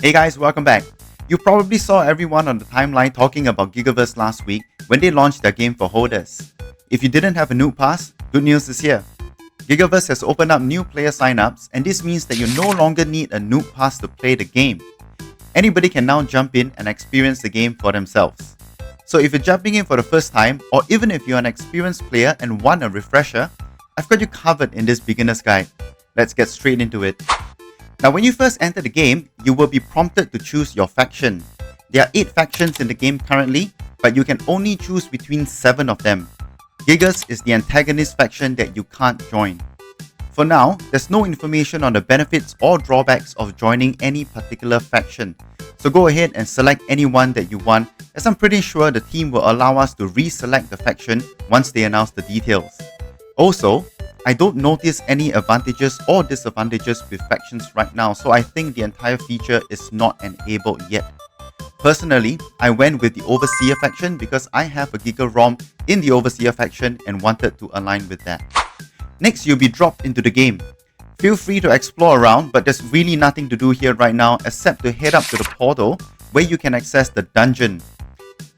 Hey guys, welcome back. You probably saw everyone on the timeline talking about Gigaverse last week when they launched their game for holders. If you didn't have a noob pass, good news is here. Gigaverse has opened up new player signups, and this means that you no longer need a noob pass to play the game. Anybody can now jump in and experience the game for themselves. So if you're jumping in for the first time, or even if you're an experienced player and want a refresher, I've got you covered in this beginner's guide. Let's get straight into it. Now, when you first enter the game, you will be prompted to choose your faction. There are 8 factions in the game currently, but you can only choose between 7 of them. Gigas is the antagonist faction that you can't join. For now, there's no information on the benefits or drawbacks of joining any particular faction, so go ahead and select any one that you want, as I'm pretty sure the team will allow us to reselect the faction once they announce the details. Also, I don't notice any advantages or disadvantages with factions right now, so I think the entire feature is not enabled yet. Personally, I went with the Overseer faction because I have a Giga ROM in the Overseer faction and wanted to align with that. Next, you'll be dropped into the game. Feel free to explore around, but there's really nothing to do here right now except to head up to the portal where you can access the dungeon.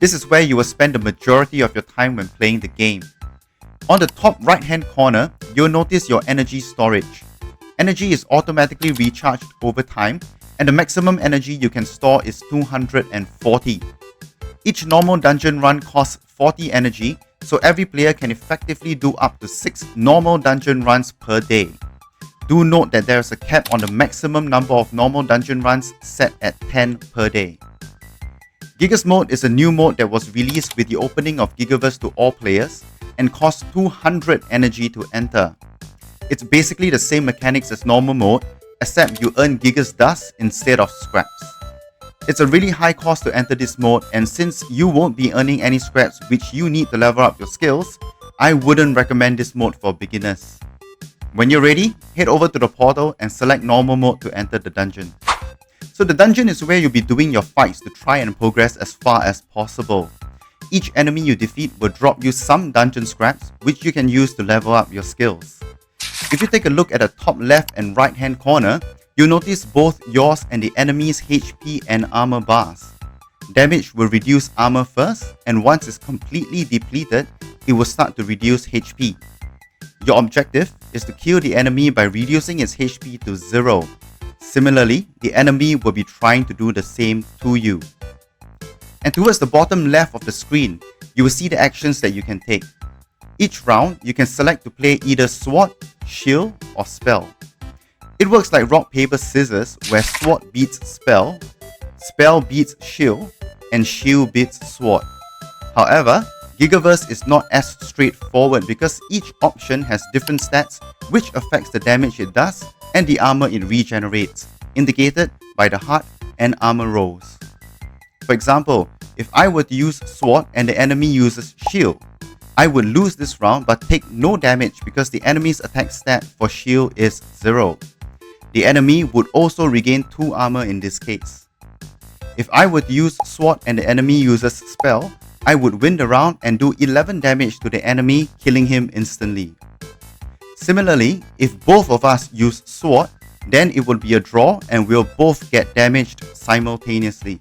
This is where you will spend the majority of your time when playing the game. On the top right hand corner, you'll notice your energy storage. Energy is automatically recharged over time, and the maximum energy you can store is 240. Each normal dungeon run costs 40 energy, so every player can effectively do up to 6 normal dungeon runs per day. Do note that there is a cap on the maximum number of normal dungeon runs set at 10 per day. Gigas mode is a new mode that was released with the opening of Gigaverse to all players and costs 200 energy to enter. It's basically the same mechanics as normal mode, except you earn Gigas dust instead of scraps. It's a really high cost to enter this mode, and since you won't be earning any scraps which you need to level up your skills, I wouldn't recommend this mode for beginners. When you're ready, head over to the portal and select normal mode to enter the dungeon. So the dungeon is where you'll be doing your fights to try and progress as far as possible. Each enemy you defeat will drop you some dungeon scraps, which you can use to level up your skills. If you take a look at the top left and right hand corner, you'll notice both yours and the enemy's HP and armor bars. Damage will reduce armor first, and once it's completely depleted, it will start to reduce HP. Your objective is to kill the enemy by reducing its HP to 0. Similarly, the enemy will be trying to do the same to you. And towards the bottom left of the screen, you will see the actions that you can take. Each round, you can select to play either sword, shield, or spell. It works like rock, paper, scissors, where sword beats spell, spell beats shield, and shield beats sword. However, Gigaverse is not as straightforward because each option has different stats which affects the damage it does and the armor it regenerates, indicated by the heart and armor rolls. For example, if I were to use sword and the enemy uses shield, I would lose this round but take no damage because the enemy's attack stat for shield is 0. The enemy would also regain 2 armor in this case. If I were to use sword and the enemy uses spell, I would win the round and do 11 damage to the enemy, killing him instantly. Similarly, if both of us use sword, then it will be a draw and we'll both get damaged simultaneously.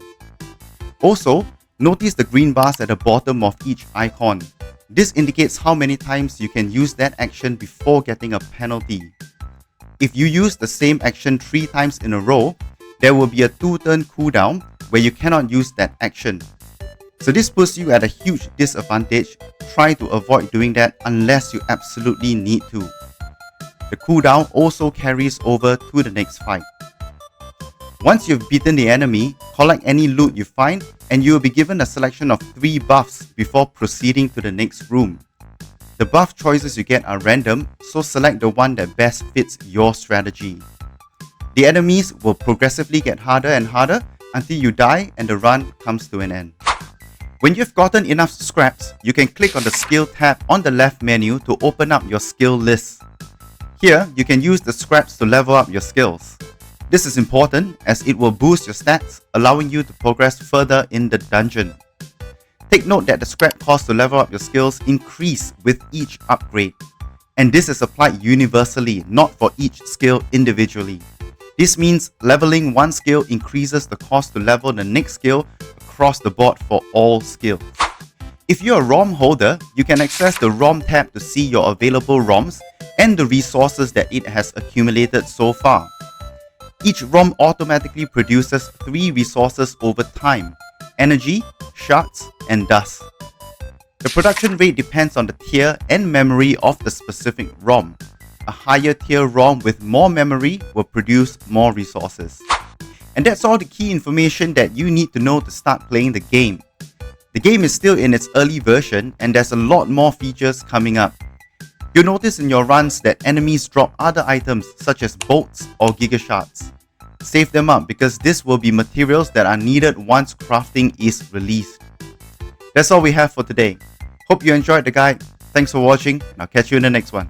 Also, notice the green bars at the bottom of each icon. This indicates how many times you can use that action before getting a penalty. If you use the same action 3 times in a row, there will be a 2-turn cooldown where you cannot use that action. So this puts you at a huge disadvantage. Try to avoid doing that unless you absolutely need to. The cooldown also carries over to the next fight. Once you've beaten the enemy, collect any loot you find and you will be given a selection of 3 buffs before proceeding to the next room. The buff choices you get are random, so select the one that best fits your strategy. The enemies will progressively get harder and harder until you die and the run comes to an end. When you've gotten enough scraps, you can click on the skill tab on the left menu to open up your skill list. Here, you can use the scraps to level up your skills. This is important as it will boost your stats, allowing you to progress further in the dungeon. Take note that the scrap cost to level up your skills increase with each upgrade, and this is applied universally, not for each skill individually. This means leveling one skill increases the cost to level the next skill across the board for all skills. If you're a ROM holder, you can access the ROM tab to see your available ROMs and the resources that it has accumulated so far. Each ROM automatically produces 3 resources over time: energy, shards, and dust. The production rate depends on the tier and memory of the specific ROM. A higher tier ROM with more memory will produce more resources. And that's all the key information that you need to know to start playing the game. The game is still in its early version and there's a lot more features coming up. You'll notice in your runs that enemies drop other items such as bolts or giga shards. Save them up because this will be materials that are needed once crafting is released. That's all we have for today. Hope you enjoyed the guide. Thanks for watching and I'll catch you in the next one.